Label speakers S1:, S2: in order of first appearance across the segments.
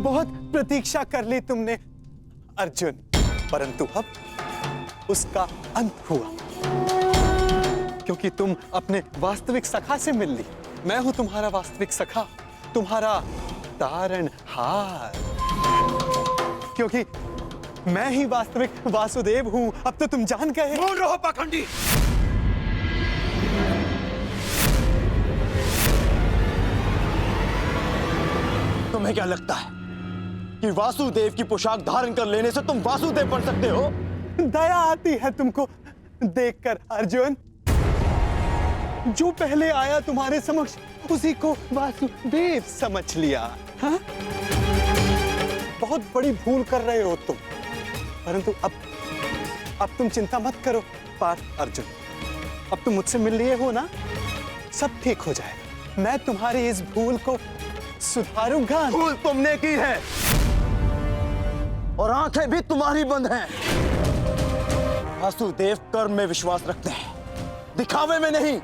S1: बहुत प्रतीक्षा कर ली तुमने अर्जुन, परंतु अब उसका अंत हुआ, क्योंकि तुम अपने वास्तविक सखा से मिल ली। मैं हूं तुम्हारा वास्तविक सखा, तुम्हारा तारणहार, क्योंकि मैं ही वास्तविक वासुदेव हूं। अब तो तुम जान गए।
S2: मौन रहो पाखंडी। तुम्हें क्या लगता है कि वासुदेव की पोशाक धारण कर लेने से तुम वासुदेव बन सकते हो?
S1: दया आती है तुमको देखकर अर्जुन। जो पहले आया तुम्हारे समक्ष उसी को वासुदेव समझ लिया। हाँ? बहुत बड़ी भूल कर रहे हो तुम, परंतु अब तुम चिंता मत करो पार्थ अर्जुन। अब तुम मुझसे मिल लिए हो ना, सब ठीक हो जाएगा। मैं तुम्हारी इस भूल को सुधारूंगा।
S2: भूल तुमने की है और आंखें भी तुम्हारी बंद हैं। वासुदेव कर्म में विश्वास रखते हैं, दिखावे में नहीं।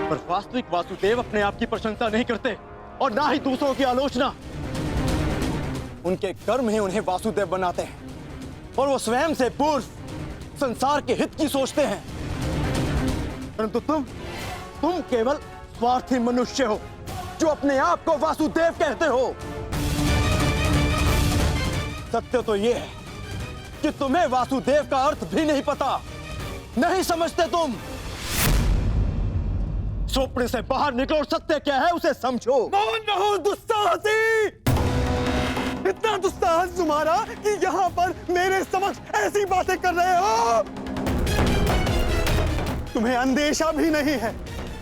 S2: पर वास्तविक वासुदेव अपने आप की प्रशंसा नहीं करते और ना ही दूसरों की आलोचना। उनके कर्म ही उन्हें वासुदेव बनाते हैं और वो स्वयं से पूर्व संसार के हित की सोचते हैं। परंतु तुम केवल स्वार्थी मनुष्य हो जो अपने आप को वासुदेव कहते हो। सत्य तो यह है कि तुम्हें वासुदेव का अर्थ भी नहीं पता, नहीं समझते तुम। स्वप्न से बाहर निकलो और सत्य क्या है उसे समझो।
S1: मौन रहो दुस्साहसी। इतना दुस्साहस तुम्हारा कि यहाँ पर मेरे समक्ष ऐसी बातें कर रहे हो। तुम्हें अंदेशा भी नहीं है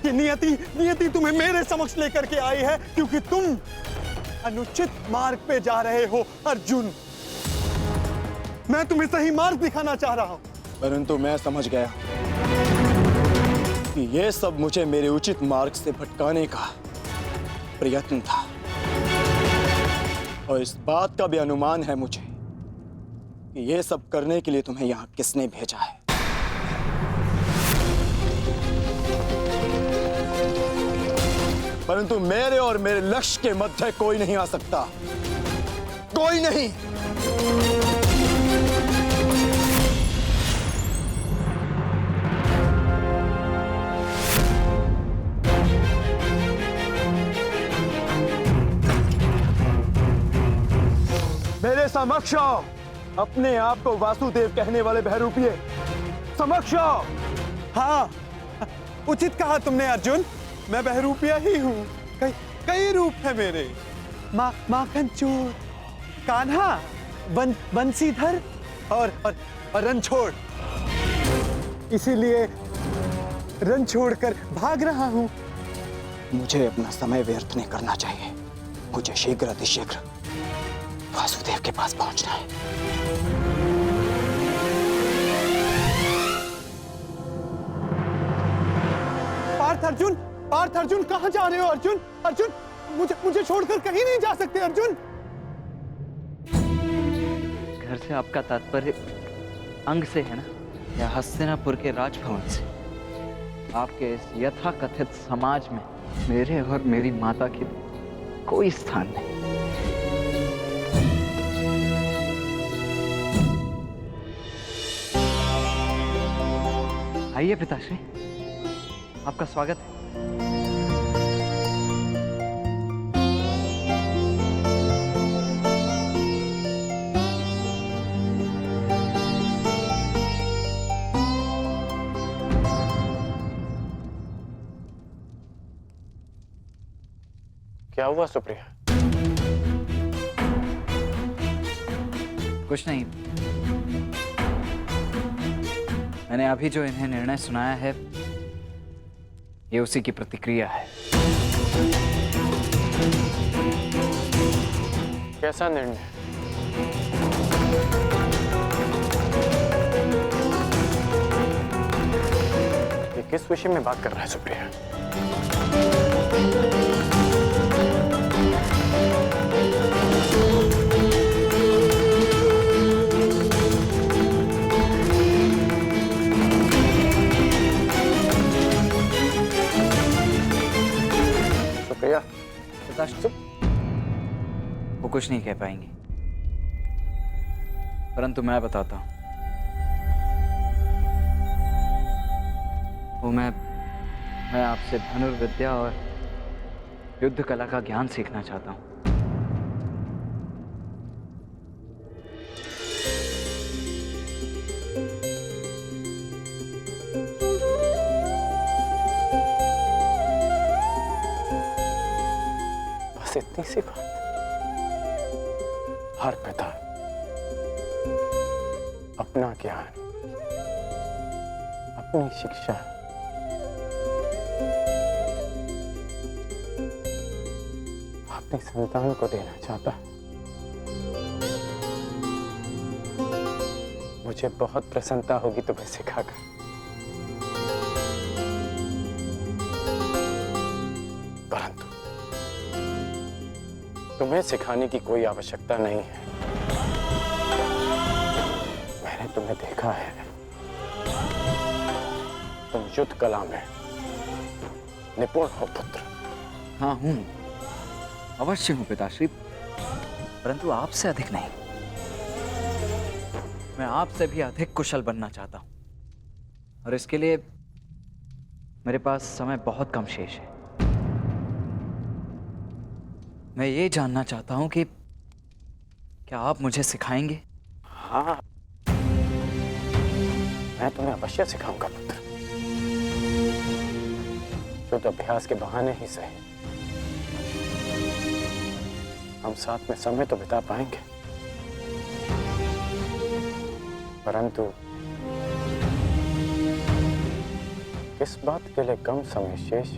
S1: कि नियति तुम्हें मेरे समक्ष लेकर के आई है, क्योंकि तुम अनुचित मार्ग पे जा रहे हो अर्जुन। मैं तुम्हें सही मार्ग दिखाना चाह रहा हूं।
S2: परंतु मैं समझ गया कि यह सब मुझे मेरे उचित मार्ग से भटकाने का प्रयत्न था, और इस बात का भी अनुमान है मुझे कि यह सब करने के लिए तुम्हें यहां किसने भेजा है। परंतु मेरे और मेरे लक्ष्य के मध्य कोई नहीं आ सकता, कोई नहीं। मेरे समक्ष आओ, अपने आप को वासुदेव कहने वाले बहरूपिये, समक्ष आओ।
S1: हाँ, उचित कहा तुमने अर्जुन। मैं बहरूपिया ही हूँ। कई रूप है मेरे। माखन चोर, कान्हा, बंसीधर और रणछोड़। इसीलिए रन छोड़कर भाग रहा हूँ।
S2: मुझे अपना समय व्यर्थ नहीं करना चाहिए। मुझे शीघ्र अतिशीघ्र वासुदेव के पास पहुंचना है।
S1: पार्थ अर्जुन कहां जा रहे हो अर्जुन? अर्जुन, मुझे छोड़कर कहीं नहीं जा सकते अर्जुन।
S3: घर से आपका तात्पर्य अंग से है ना, या हस्तिनापुर के राजभवन से? आपके इस यथाकथित समाज में मेरे और मेरी माता की कोई स्थान नहीं। आइए पिताश्री, आपका स्वागत है।
S4: क्या हुआ सुप्रिया?
S3: कुछ नहीं, मैंने अभी जो इन्हें निर्णय सुनाया है ये उसी की प्रतिक्रिया है।
S4: कैसा निर्णय? ये किस विषय में बात कर रहा है सुप्रिया?
S3: वो कुछ नहीं कह पाएंगी, परंतु मैं बताता हूं। वो मैं आपसे धनुर्विद्या और युद्ध कला का ज्ञान सीखना चाहता हूं।
S4: बस इतनी सी बात। हर पिता अपना ज्ञान, अपनी शिक्षा अपने संतान को देना चाहता है। मुझे बहुत प्रसन्नता होगी तुम्हें सिखाकर। परंतु तुम्हें सिखाने की कोई आवश्यकता नहीं है। मैंने तुम्हें देखा है, तुम युद्ध कला में निपुण हो पुत्र।
S3: हाँ हूं, अवश्य हूं पिताश्री, परंतु आपसे अधिक नहीं। मैं आपसे भी अधिक कुशल बनना चाहता हूं, और इसके लिए मेरे पास समय बहुत कम शेष है। मैं ये जानना चाहता हूं कि क्या आप मुझे सिखाएंगे?
S4: हाँ, मैं तुम्हें अवश्य सिखाऊंगा पुत्र। युद्ध अभ्यास के बहाने ही सही, हम साथ में समय तो बिता पाएंगे, परंतु किस बात के लिए कम समय शेष?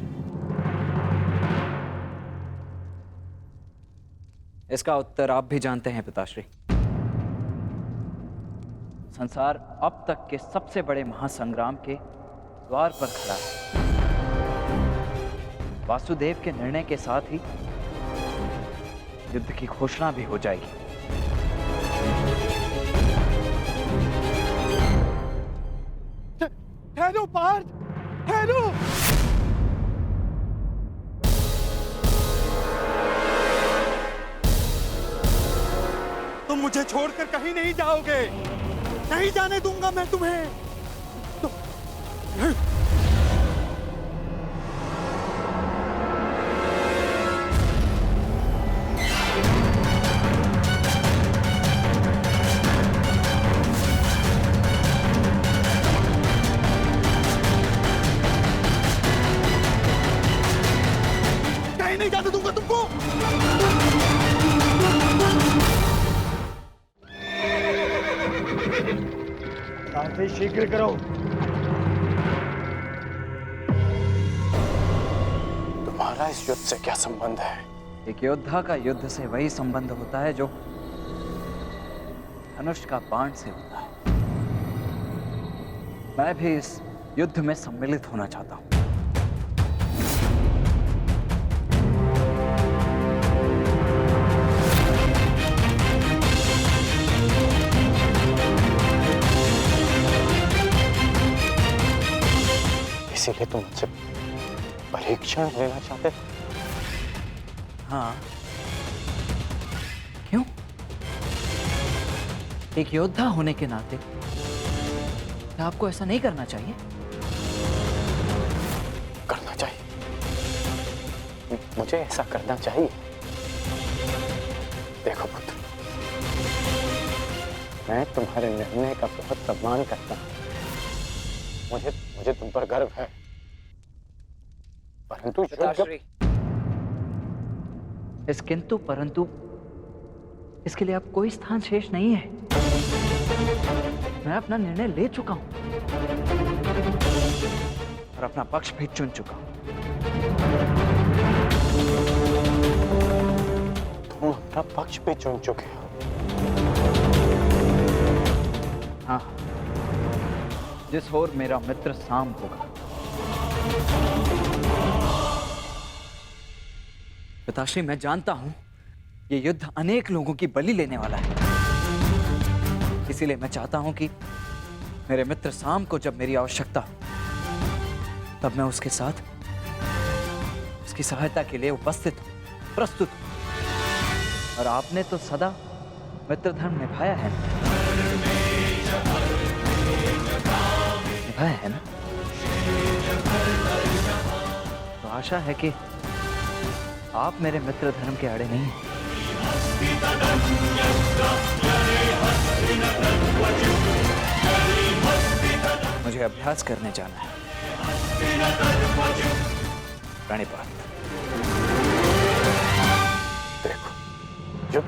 S3: इसका उत्तर आप भी जानते हैं पिताश्री। संसार अब तक के सबसे बड़े महासंग्राम के द्वार पर खड़ा है। वासुदेव के निर्णय के साथ ही युद्ध की घोषणा भी हो जाएगी।
S2: ठहरो पार्थ, ठहरो। तुम मुझे छोड़कर कहीं नहीं जाओगे, नहीं जाने दूंगा मैं तुम्हें। कहीं नहीं जाने दूंगा तुमको। शीघ्र करो।
S4: तुम्हारा इस युद्ध से क्या संबंध है?
S3: एक योद्धा का युद्ध से वही संबंध होता है जो धनुष का बाण से होता है। मैं भी इस युद्ध में सम्मिलित होना चाहता हूं।
S4: इसीलिए तुम मुझसे परीक्षण लेना चाहते थे?
S3: हाँ, क्यों? एक योद्धा होने के नाते क्या आपको ऐसा नहीं करना चाहिए?
S4: करना चाहिए, मुझे ऐसा करना चाहिए। देखो पुत्र, मैं तुम्हारे निर्णय का बहुत सम्मान करता हूं। मुझे तुम पर गर्व है, परंतु
S3: इस किंतु परंतु इसके लिए अब कोई स्थान शेष नहीं है। मैं अपना निर्णय ले चुका हूं और अपना पक्ष भी चुन चुका हूं।
S4: तुम अपना पक्ष भी चुन चुके हो?
S3: हाँ, जिस ओर मेरा मित्र साम होगा। पिताश्री, मैं जानता हूं ये युद्ध अनेक लोगों की बलि लेने वाला है, इसीलिए मैं चाहता हूं कि मेरे मित्र साम को जब मेरी आवश्यकता हो तब मैं उसके साथ उसकी सहायता के लिए उपस्थित हूं, प्रस्तुत हूं। और आपने तो सदा मित्र धर्म निभाया है ना? निभाया है ना? तो आशा है कि आप मेरे मित्र धर्म के आड़े नहीं हैं। मुझे अभ्यास करने जाना है। प्रणिपात।
S4: देखो, जो